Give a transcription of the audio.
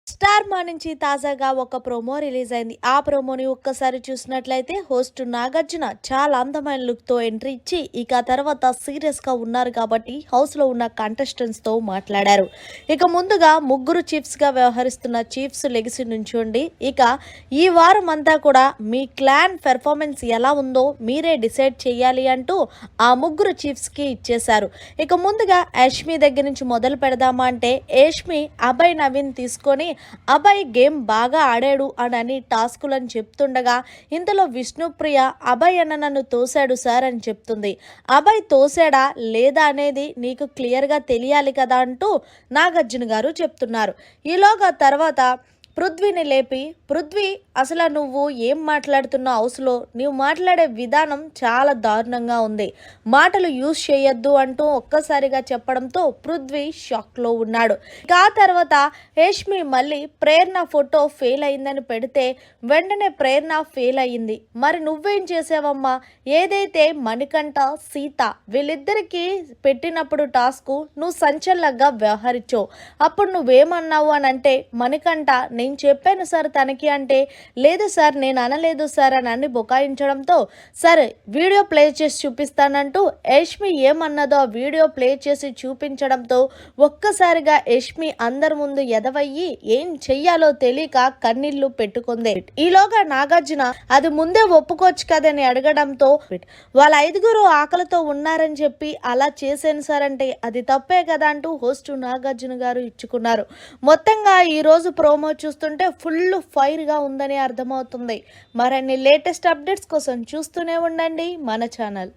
Star మా నుంచి తాజాగా ఒక ప్రోమో రిలీజ్ అయింది. ఆ ప్రోమోని ఒక్కసారి చూసినట్లయితే హోస్ట్ నాగార్జున చాలా అందమైన లుక్‌తో ఎంట్రీ ఇచ్చి, ఇక తర్వాత సీరియస్‌గా ఉన్నారు కాబట్టి హౌస్‌లో ఉన్న కంటెస్టెంట్స్‌తో మాట్లాడారు. ఇక ముందుగా ముగ్గురు చీఫ్స్‌గా వ్యవహరిస్తున్న చీఫ్స్ లెగిసి నుంచోండి. ఇక ఈ వారం అంతా కూడా మీ క్లాన్ పెర్ఫార్మెన్స్ ఎలా ఉందో మీరే డిసైడ్ చేయాలి అంటూ ఆ ముగ్గురు చీఫ్స్‌కి ఇచ్చేశారు. ఇక ముందుగా యష్మి దగ్గర నుంచి మొదలు పెడదామా అంటే యష్మి అభయ్ నవీన్ తీసుకొని అభయ్ గేమ్ బాగా ఆడాడు అని టాస్కులని చెప్తుండగా ఇంతలో విష్ణుప్రియ అభయ్ అన్న నన్ను తోశాడు సార్ అని చెప్తుంది. అభయ్ తోసాడా లేదా అనేది నీకు క్లియర్గా తెలియాలి కదా అంటూ నాగార్జున గారు చెప్తున్నారు. ఈలోగా తర్వాత పృథ్వీని లేపి, పృథ్వీ అసలు నువ్వు ఏం మాట్లాడుతున్నావు హౌస్లో, నువ్వు మాట్లాడే విధానం చాలా దారుణంగా ఉంది, మాటలు యూజ్ చేయొద్దు అంటూ ఒక్కసారిగా చెప్పడంతో పృథ్వీ షాక్లో ఉన్నాడు. ఆ తర్వాత రేష్మి మళ్ళీ ప్రేరణ ఫోటో ఫెయిల్ అయిందని పెడితే వెంటనే ప్రేరణ ఫెయిల్ అయ్యింది. మరి నువ్వేం చేసావమ్మా? ఏదైతే మణికంఠ సీత వీళ్ళిద్దరికీ పెట్టినప్పుడు టాస్క్ నువ్వు సంచలనంగా వ్యవహరించావు. అప్పుడు నువ్వేమన్నావు అని అంటే మణికంఠ నేను చెప్పాను సార్ తనకి అంటే లేదు సార్ నేను అనలేదు సార్ అని అన్ని బుకాయించడంతో సరే వీడియో ప్లే చేసి చూపిస్తానంటూ యష్మి ఏమన్నదో ఆ వీడియో ప్లే చేసి చూపించడంతో ఒక్కసారిగా యష్మి అందరి ముందు ఎదవయ్యి ఏం చెయ్యాలో తెలియక కన్నీళ్లు పెట్టుకుంది. ఈలోగా నాగార్జున అది ముందే ఒప్పుకోవచ్చు కదని అడగడంతో వాళ్ళ ఐదుగురు ఆకలితో ఉన్నారని చెప్పి అలా చేశాను సార్ అంటే అది తప్పే కదా అంటూ హోస్ట్ నాగార్జున గారు ఇచ్చుకున్నారు. మొత్తంగా ఈ రోజు ప్రోమో చూస్తుంటే ఫుల్ ఫైర్ గా ఉందని అర్థమవుతుంది. మరిన్ని లేటెస్ట్ అప్డేట్స్ కోసం చూస్తూనే ఉండండి మన ఛానల్.